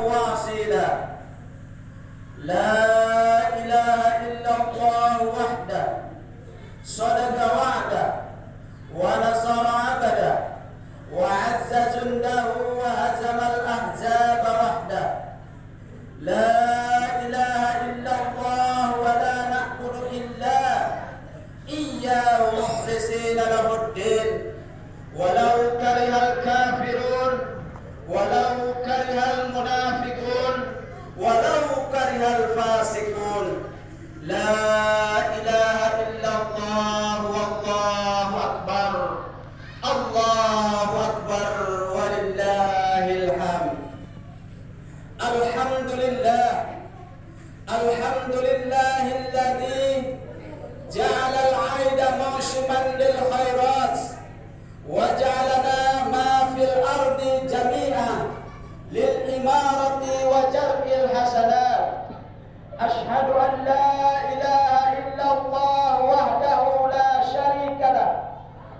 واصيلا لا إله إلا الله وحده صدق وعده ونصر عبده وعز جنده وهزم الأحزاب وحده لا إله إلا الله ولا نعبد إلا إياه مخلصين له الدين ولو كره الكافرون ولو كره المنافقون ولو كره الفاسقون لا إله إلا الله والله أكبر الله أكبر ولله الحمد الحمد لله الحمد لله الذي جعل العيد موسما للخيرات وجعلنا ما في الأرض جميعا للإمارة وجلب الحسنات أشهد أن لا إله إلا الله وحده لا شريك له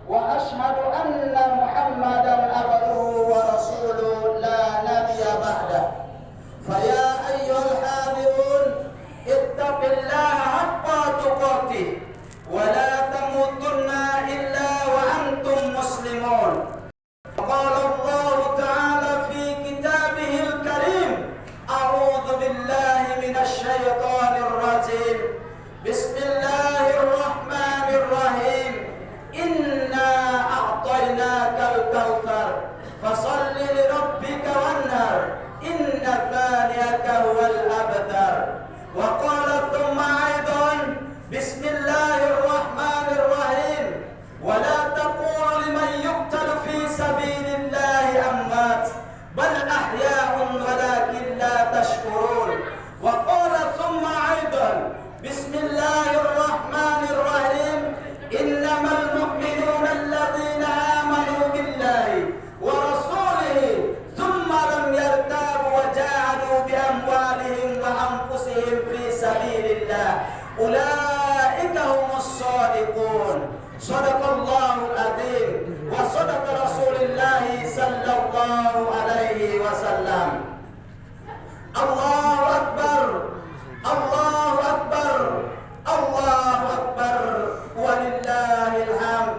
وأشهد أن محمدا عبده ورسوله لا نبي بعده فيا أيها الحاضرون اتقوا الله حق تقاته ولا تموتن إلا وأنتم مسلمون قال الله تعالى في كتابه الكريم أعوذ بالله من الشيطان الرجيم بسم الله الرحمن الرحيم إنا أعطيناك الكوثر فصل لربك وانهر إن ثانيك هو الأبتر وقال ثم أيضا بسم الله الرحمن الرحيم ولا تقولوا لمن يقتل في سبيل الله أموات بل أحياء ولكن لا تشكرون وقال ثم أيضا بسم الله الرحمن الرحيم إنما المؤمنون الذين آمنوا بالله ورسوله ثم لم يرتابوا وجاهدوا بأموالهم وأنفسهم في سبيل الله أولئك هم الصادقون صدق الله العظيم وصدق رسول الله صلى الله عليه وسلم الله أكبر الله أكبر الله أكبر ولله الحمد.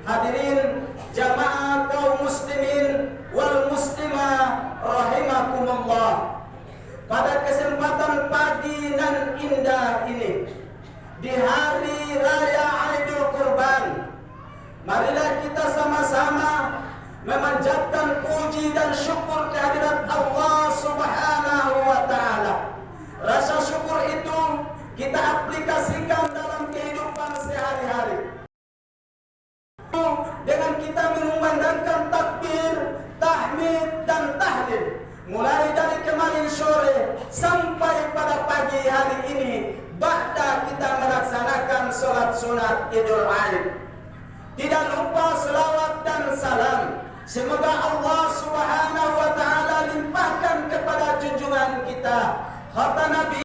Hadirin jamaah kaum muslimin wal muslimah rahimakumullah. Pada kesempatan pagi nan indah ini di hari raya Idul Kurban, marilah kita sama-sama memanjatkan puji dan syukur kehadirat Allah Subhanahu wa taala. Rasa syukur itu kita aplikasikan dalam kehidupan sehari-hari dengan kita mengumandangkan takbir, tahmid dan tahlil mulai dari kemarin sore sampai pada pagi hari ini. Ba'da kita melaksanakan sholat sunat Idul Adha, tidak lupa selawat dan salam. Semoga Allah Subhanahu wa taala limpahkan kepada junjungan kita kata Nabi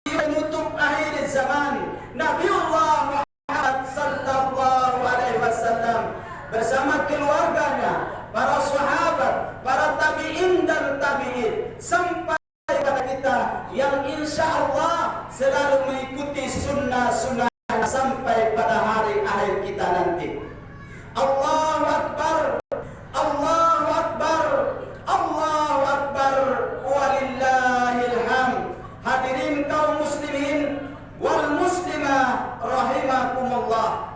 penutup akhir zaman Nabiullah Muhammad sallallahu alaihi wasallam bersama keluarganya, para sahabat, para tabi'in dan tabi'in sampai pada kita yang insya Allah selalu mengikuti sunnah-sunnah sampai pada hari akhir kita nanti. Allahu Akbar, Allahu Akbar, Allahu Akbar, walillahil hamd. Hadirin kaum muslimin wal muslimah rahimakumullah.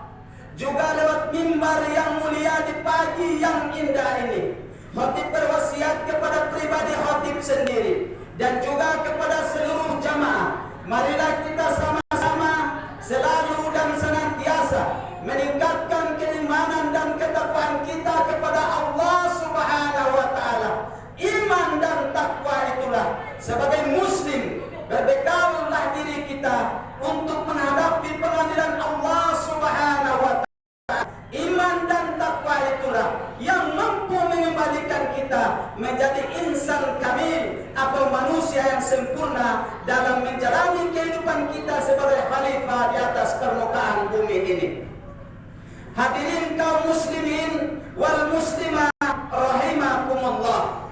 Juga lewat mimbar yang mulia di pagi yang indah ini, khatib berwasiat kepada pribadi khatib sendiri dan juga kepada seluruh jamaah. Marilah kita sama-sama selalu dan senantiasa meningkatkan keimanan dan ketakwaan kita kepada Allah Subhanahu wa taala. Iman dan takwa itulah sebagai muslim berbekallah diri kita untuk menghadapi pengadilan Allah Subhanahu wa taala. Iman dan takwa itulah yang mampu mengembalikan kita menjadi insan kamil atau manusia yang sempurna dalam menjalani kehidupan kita sebagai khalifah di atas permukaan bumi ini. Hadirin kaum muslimin wal muslimah rahimakumullah.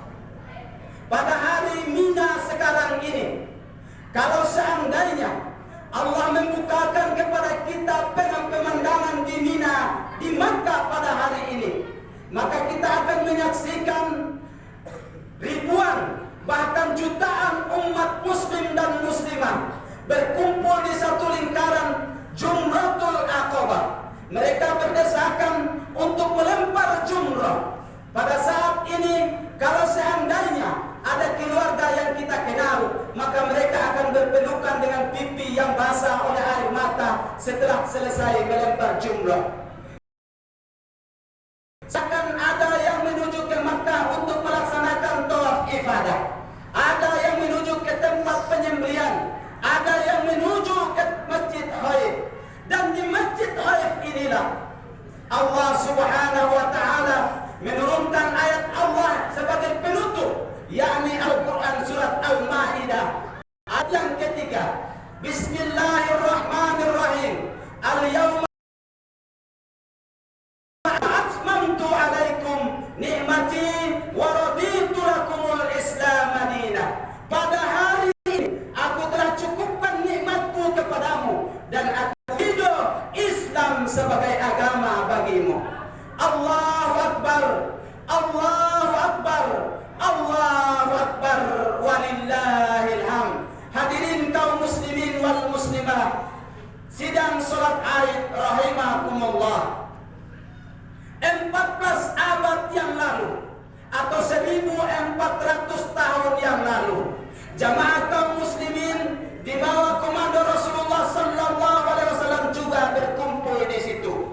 Pada hari sekarang ini, kalau seandainya Allah membukakan kepada kita pemandangan di Mina, di Makkah pada hari ini, maka kita akan menyaksikan ribuan, bahkan jutaan umat muslim dan muslimah berkumpul di satu lingkaran Jumratul Aqabah. Mereka berdesakan untuk melempar jumrah. Pada saat ini, kalau seandainya ada keluarga yang kita kenal, maka mereka akan berpelukan dengan pipi yang basah oleh air mata setelah selesai melempar jumrah. Seakan ada yang menuju ke Makkah untuk melaksanakan tawaf ifadah, ada yang menuju ke tempat penyembelihan, ada yang menuju ke Masjid Khaif. Dan di Masjid Khaif inilah Allah Subhanahu wa Ta'ala menurunkan ayat Allah sebagai penutup, yakni Al-Quran surat Al-Ma'idah ayat yang ketiga. Bismillahirrahmanirrahim. Al-yawma atmamtu alaikum ni'mati wa raditu lakumul Islam madinah. Pada hari ini aku telah cukupkan nikmatku kepadamu dan aku ridho Islam sebagai agama bagimu. Allahu Akbar, Allahu Akbar, Allahu Akbar, walillahil hamd. Hadirin kaum muslimin wal muslimah, sidang salat Aid rahimakumullah. 14 abad yang lalu atau 1400 tahun yang lalu, jamaah kaum muslimin di bawah komando Rasulullah sallallahu alaihi wasallam juga berkumpul di situ.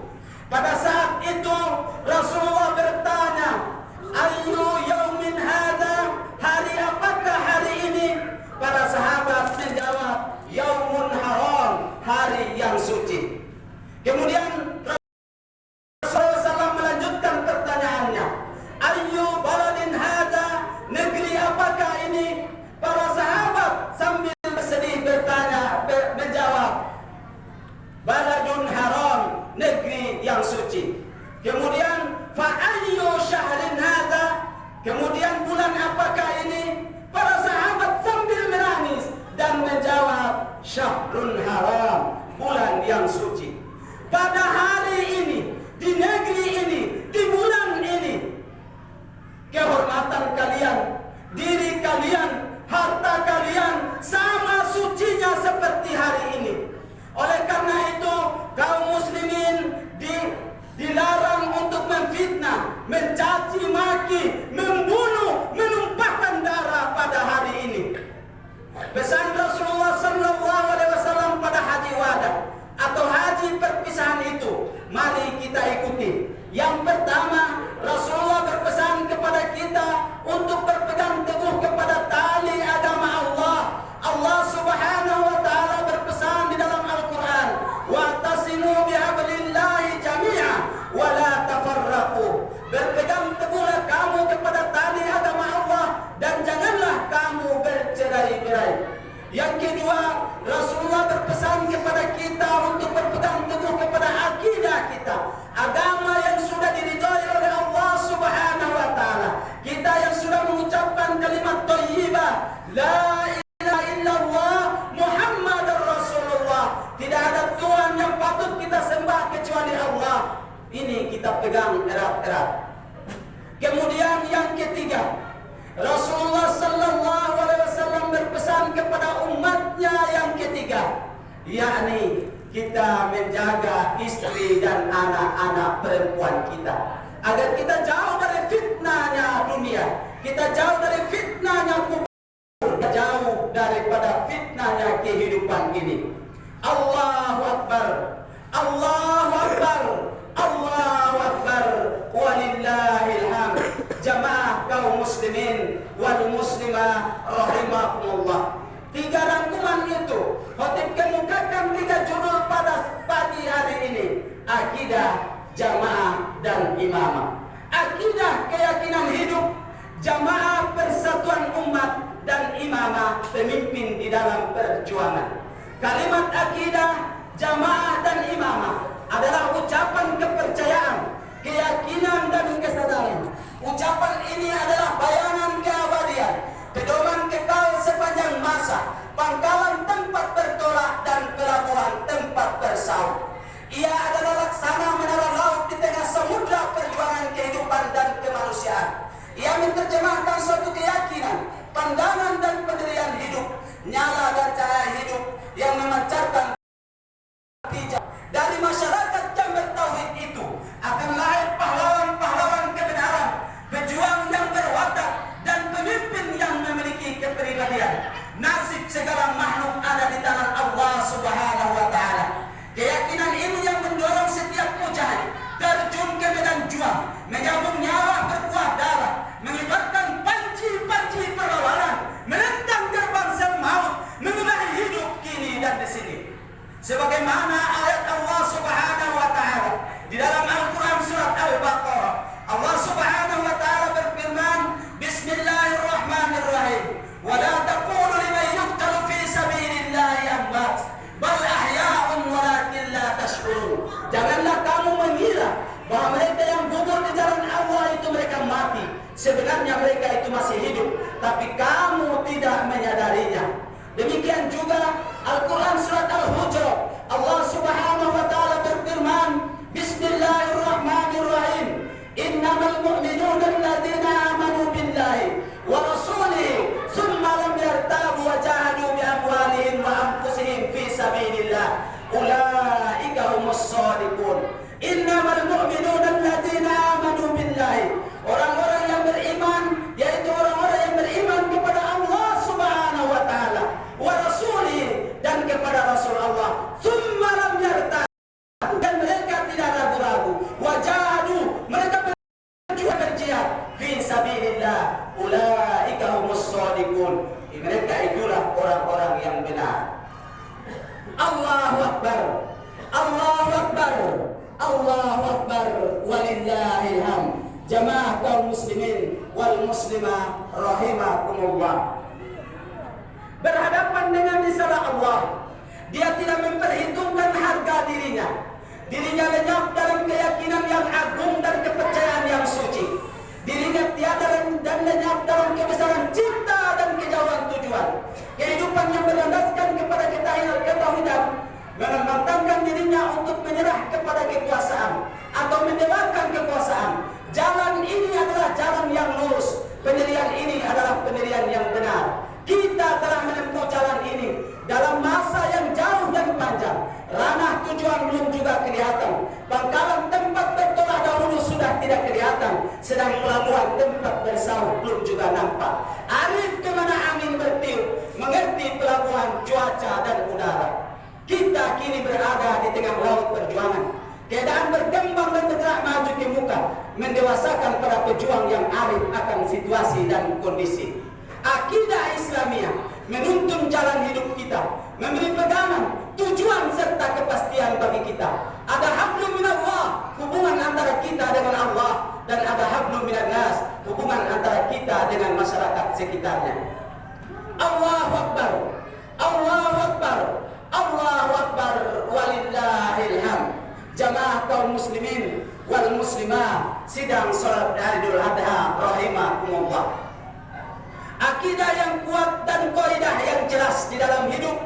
Pada saat itu Rasulullah bertanya, "Ayyu yaumin hadza?" Hari apakah hari ini? Para sahabat menjawab, "Yaumun haram," hari yang suci. Kemudian Rasulullah SAW melanjutkan pertanyaannya, "Ayyu baladin hadza?" Negeri apakah ini? Para sahabat sambil bersedih bertanya, menjawab, "Baladun haram," negeri yang suci. Kemudian fa ayyu syahrin hadza? Kemudian bulan apakah ini? Para sahabat sambil menangis dan menjawab, "Syahrun haram," bulan yang suci. Pada hari ini, di negeri ini, di bulan ini, kehormatan kalian, diri kalian, harta kalian sama sucinya seperti hari ini. Oleh karena itu, kaum muslimin dilarang untuk memfitnah, mencaci maki, membunuh, menumpahkan darah pada hari ini. Pesan Rasulullah sallallahu alaihi wasallam pada haji wada atau haji perpisahan itu, mari kita ikuti. Yang pertama, Rasulullah berpesan kepada kita untuk berpegang teguh kepada tali agama Allah. Allah Subhanahu wa Ta'ala berpesan di dalam Al-Quran, "Wa'tasimu bihablillahi jami'a wa la tafarraqu." Berpegang teguhlah kamu kepada tali agama Allah dan janganlah kamu bercerai-berai. Yang kedua, Rasulullah berpesan kepada kita untuk berpegang teguh kepada akidah kita, agama yang sudah diridhai oleh Allah Subhanahu wa Ta'ala. Kita yang sudah mengucapkan kalimat thayyibah, la ilaha illallah Muhammadar Rasulullah, tidak ada Tuhan yang patut kita sembah kecuali Allah. Ini kita pegang erat-erat. Kemudian yang ketiga, Rasulullah sallallahu alaihi wasallam berpesan kepada umatnya yang ketiga, yakni kita menjaga istri dan anak-anak perempuan kita agar kita jauh dari fitnahnya dunia, kita jauh dari fitnahnya kubur, jauh daripada fitnahnya kehidupan ini. Allahu Akbar, Allahu Akbar, Allahu Akbar, walillahil hamd. Jamaah kaum muslimin wal muslimah rahimakumullah. 3 rangkuman itu khotib kemukakan 3 judul pada pagi hari ini: akidah, jamaah, dan imamah. Akidah, keyakinan hidup; jamaah, persatuan umat; dan imamah, pemimpin di dalam perjuangan. Kalimat akidah, jamaah, dan imamah adalah ucapan kepercayaan, keyakinan, dan kesadaran. Ucapan ini adalah bayangan keabadian, pedoman kekal sepanjang tapi kamu tidak menyadarinya. Demikian juga Al-Quran surat Al-Hujurat, Allah Subhanahu wa Ta'ala berfirman, Bismillahirrahmanirrahim, Innamal mu'minuna alladzina amanu billahi wa rasulihi thumma lam yartabu wa jahadu bi amwalihim wa anfusihim fi sabilillah ulaika humus shadiqun. Innamal mu'minuna alladzina amanu billahi, orang-orang yang beriman yaitu orang-orang yang beriman kepada Allah Subhanahu wa Ta'ala wa rasulihi, dan kepada Rasul Allah, thumma lam yartabu, dan mereka tidak ragu-ragu, wajahadu, mereka berjihad fi sabilillah ulaika humus shadiqun, mereka itulah orang-orang yang benar. Allahu akbar, Allahu akbar, Allahu akbar, walillahil hamd. Jamaah kaum muslimin wal muslimah rahimakumullah. Berhadapan dengan risalah Allah, dia tidak memperhitungkan harga dirinya. Dirinya lenyap dalam keyakinan yang agung dan kepercayaan yang suci. Dirinya tiada dan lenyap dalam kebesaran cinta dan kejauhan tujuan. Kehidupan yang berlandaskan kepada ketauhidan, mengembangkan dirinya untuk menyerah kepada kekuasaan atau mendewakan kekuasaan. Jalan ini adalah jalan yang lurus. Pendirian ini adalah pendirian yang benar. Kita telah menempuh jalan ini dalam masa yang jauh dan panjang. Ranah tujuan belum juga kelihatan. Pangkalan tempat bertolak dahulu sudah tidak kelihatan. Sedang pelabuhan tempat bersahur belum juga nampak. Arif kemana angin bertiup, mengerti pelabuhan, cuaca dan udara. Kita kini berada di tengah laut perjuangan. Keadaan berkembang dan bergerak maju ke muka, mendewasakan para pejuang yang arif akan situasi dan kondisi. Akidah Islamiyah menuntun jalan hidup kita, memberi pegangan, tujuan serta kepastian bagi kita. Ada hablum minallah, hubungan antara kita dengan Allah, dan ada hablum minan nas, hubungan antara kita dengan masyarakat sekitarnya. Allahu akbar, Allahu akbar, Allahu akbar, walillahil hamd. Jamaah kaum muslimin wal muslimah sidang salat Idul Adha rahimakumullah. Akidah yang kuat dan kaidah yang jelas di dalam hidup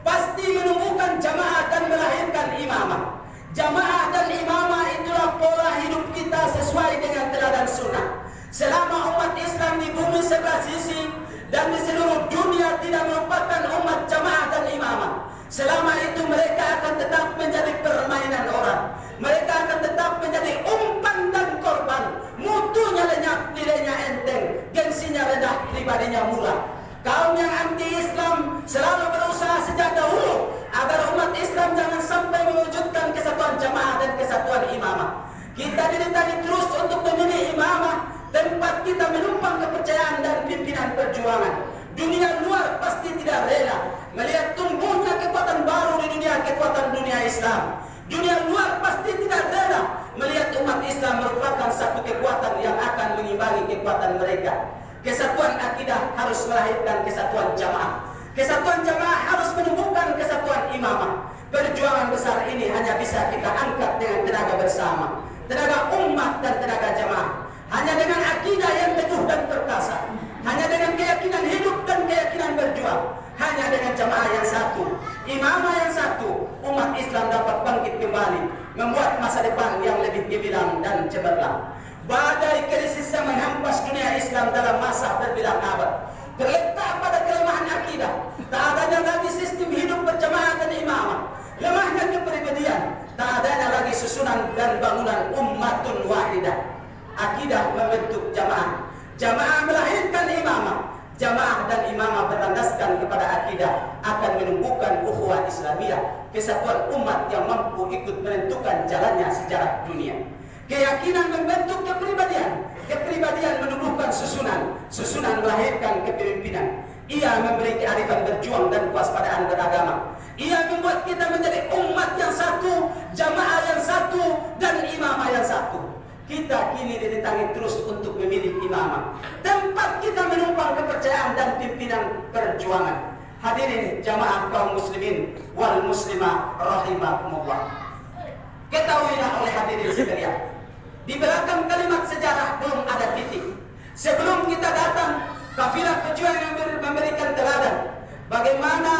pasti menumbuhkan jamaah dan melahirkan imamah. Jamaah dan imamah itulah pola hidup kita sesuai dengan teladan sunnah. Selama umat Islam di bumi sebelah sisi dan di seluruh dunia tidak merupakan umat jamaah dan imamah, selama itu mereka akan tetap menjadi permainan orang. Mereka akan tetap menjadi umpan dan korban. Mutunya lenyap, nilainya enteng, gengsinya rendah, pribadinya murah. Kaum yang anti-Islam selalu berusaha sejak dahulu agar umat Islam jangan sampai mewujudkan kesatuan jamaah dan kesatuan imamah. Kita dirintangi terus untuk memilih imamah, tempat kita menumpang kepercayaan dan pimpinan perjuangan. Dunia luar pasti tidak rela melihat tumbuhnya kekuatan baru di dunia, kekuatan dunia Islam. Dunia luar pasti tidak rela melihat umat Islam merupakan satu kekuatan yang akan mengimbangi kekuatan mereka. Kesatuan akidah harus melahirkan kesatuan jamaah. Kesatuan jamaah harus menumbuhkan kesatuan imamah. Perjuangan besar ini hanya bisa kita angkat dengan tenaga bersama, tenaga umat dan tenaga jamaah. Hanya dengan akidah yang teguh dan perkasa, hanya dengan keyakinan hidup dan keyakinan berjuang, hanya dengan jamaah yang satu, imamah yang satu, umat Islam dapat bangkit kembali, membuat masa depan yang lebih gemilang dan cemerlang. Badai krisis yang menghempas dunia Islam dalam masa berbilang abad terletak pada kelemahan akidah, tak adanya lagi sistem hidup berjamaah dan imamah, lemahnya kepribadian, tak adanya lagi susunan dan bangunan ummatun wahidah. Akidah membentuk jamaah, jamaah melahirkan imamah. Jamaah dan imamah berlandaskan kepada akidah akan menumbuhkan ukhuwah Islamiyah, kesatuan umat yang mampu ikut menentukan jalannya sejarah dunia. Keyakinan membentuk kepribadian, kepribadian menumbuhkan susunan, susunan melahirkan kepemimpinan. Ia memberi kearifan berjuang dan kewaspadaan beragama. Ia membuat kita menjadi umat yang satu, jamaah yang satu, dan imamah yang satu. Kita kini dirintangi terus untuk memilih imamah, tempat kita menumpang kepercayaan dan pimpinan perjuangan. Hadirin jamaah kaum muslimin wal muslimah rahimakumullah. Ketahuilah oleh hadirin sekalian, di belakang kalimat sejarah belum ada titik. Sebelum kita datang, kafilah pejuang yang memberikan teladan bagaimana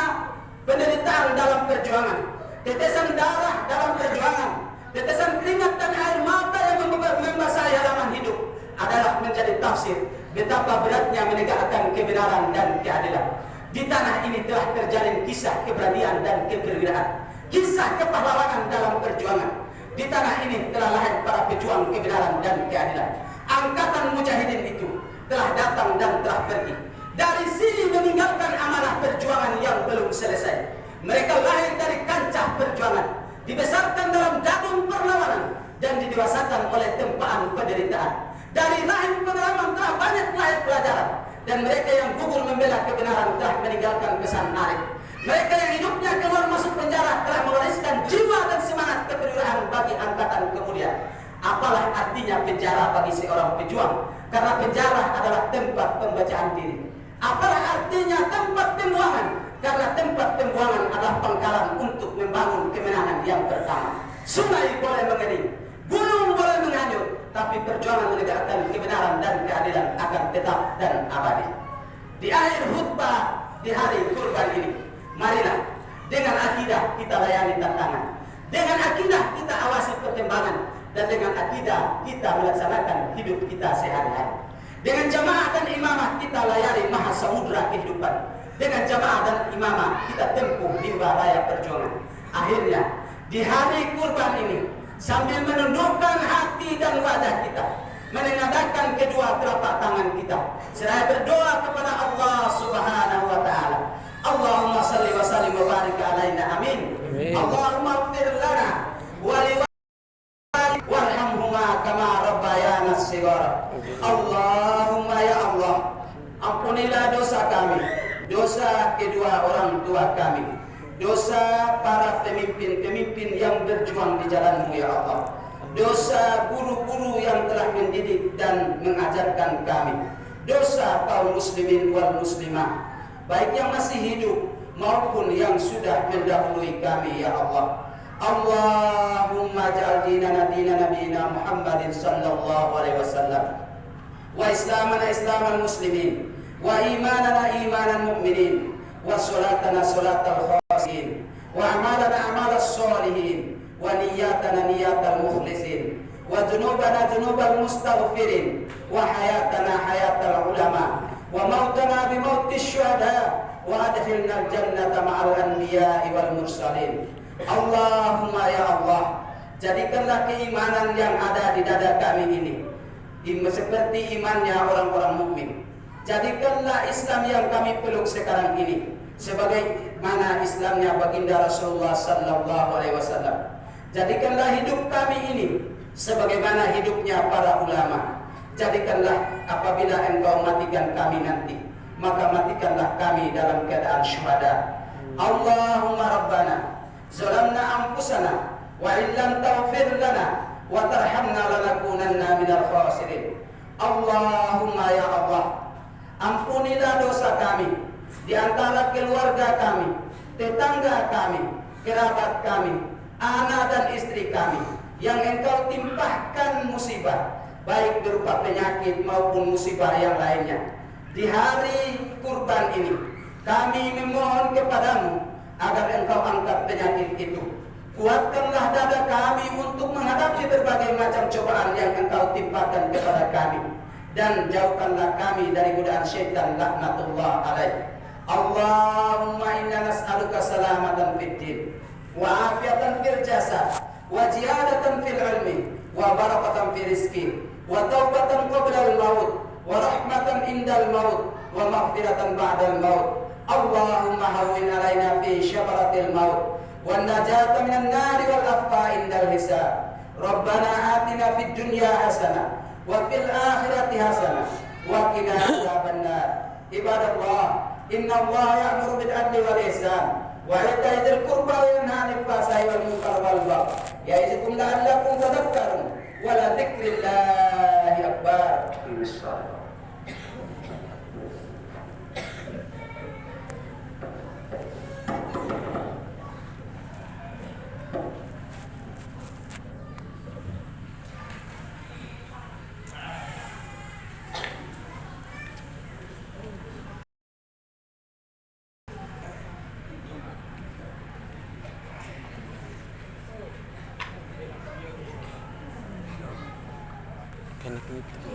penderitaan dalam perjuangan, tetesan darah dalam perjuangan, tetesan keringat dan air mata yang membasahi halaman hidup adalah menjadi tafsir betapa beratnya menegakkan kebenaran dan keadilan. Di tanah ini telah terjalin kisah keberanian dan keperwiraan, kisah kepahlawanan dalam perjuangan. Di tanah ini telah lahir para pejuang kebenaran dan keadilan. Angkatan mujahidin itu telah datang dan telah pergi. Dari sini meninggalkan amanah perjuangan yang belum selesai. Mereka lahir dari kancah perjuangan, dibesarkan dalam dadung perlawanan, dan didewasakan oleh tempaan penderitaan. Dari rahim pengalaman telah banyak lahir pelajaran, dan mereka yang gugur membela kebenaran telah meninggalkan pesan arif. Mereka yang hidupnya keluar masuk penjara telah mewariskan jiwa dan semangat keperwiraan bagi angkatan kemudian. Apalah artinya penjara bagi seorang pejuang? Karena penjara adalah tempat pembacaan diri. Apalah artinya tempat pembuangan? Karena tempat pembuangan adalah pangkalan untuk membangun kemenangan yang pertama. Sungai boleh mengering, gunung boleh menghanyut, tapi perjuangan menegakkan kebenaran dan keadilan akan tetap dan abadi. Di akhir khutbah di hari kurban ini, marilah dengan akidah kita layani tantangan, dengan akidah kita awasi perkembangan, dan dengan akidah kita melaksanakan hidup kita sehari-hari. Dengan jamaah dan imamah kita layani maha samudra kehidupan. Dengan jamaah dan imamah kita tempuh limba raya perjuangan. Akhirnya di hari kurban ini, sambil menundukkan hati dan wajah kita, menengadahkan kedua telapak tangan kita, seraya berdoa kepada Allah Subhanahu wa taala. Allahumma salli wa sallim wa barik alaina, amin. Allahumma ighfir lana wa liwalidayna warhamhuma kama rabbayana shighara. Allahumma ya Allah, ampunilah dosa kami, dosa kedua orang tua kami, dosa para pemimpin-pemimpin yang berjuang di jalan-Mu ya Allah, dosa guru-guru yang telah mendidik dan mengajarkan kami, dosa kaum muslimin wal muslimah, baik yang masih hidup maupun yang sudah mendahului kami ya Allah. Allahumma ja'al dinana dina nabiyina Muhammadin sallallahu alaihi wasallam, wa islamana islamal muslimin, wa imanana imanal mu'minin, wa salatana salatal khasiin, wa amalana amalas sholihin, wa niyatana niyatal mukhlisin, wa junubana junubal mustaghfirin, wa hayatana hayatal ulama, wa mautana bi mautis syuhada, wa adkhilna al-jannata ma'al anbiya'i wal mursalin. Allahumma ya Allah, jadikanlah keimanan yang ada di dada kami ini seperti imannya orang-orang mukmin. Jadikanlah Islam yang kami peluk sekarang ini sebagaimana Islamnya baginda Rasulullah sallallahu alaihi wasallam. Jadikanlah hidup kami ini sebagaimana hidupnya para ulama. Jadikanlah apabila Engkau matikan kami nanti, maka matikanlah kami dalam keadaan syuhada. Allahumma rabbana zalamna anfusana wa illam taghfir lana wa tarhamna lanakunanna minal khasirin. Allahumma ya Allah, ampunilah dosa kami di antara keluarga kami, tetangga kami, kerabat kami, anak dan istri kami yang Engkau timpahkan musibah, baik berupa penyakit maupun musibah yang lainnya. Di hari kurban ini kami memohon kepadamu agar Engkau angkat penyakit itu. Kuatkanlah dada kami untuk menghadapi berbagai macam cobaan yang Engkau timpakan kepada kami, dan jauhkanlah kami dari godaan syaitan laknatullah alaih. Allahumma inna nas'aluka salamatan fid din, wa afiatan fil jasad, wa ziyadatan fil ilmi, wa barakatan fil rizqi, wa taubatan qabla al maut, wa rahmatan indal maut, wa maghfiratan ba'dal maut. Allahumma hawwin alaina fi syabaratil maut, wa najata minan nari wal afqa indal hisab. Rabbana atina fid dunya hasanah wa fil akhirati hasanah wa qina adzabannar. Ibadallah, innallaha ya'muru bil adli wal ihsan wa ita'i dzil qurba wa yanha 'anil fahsya'i wal munkari wal baghi ya'izukum la'allakum tadhakkarun wa la dzikrillahi akbar. Insyaallah. enak gitu.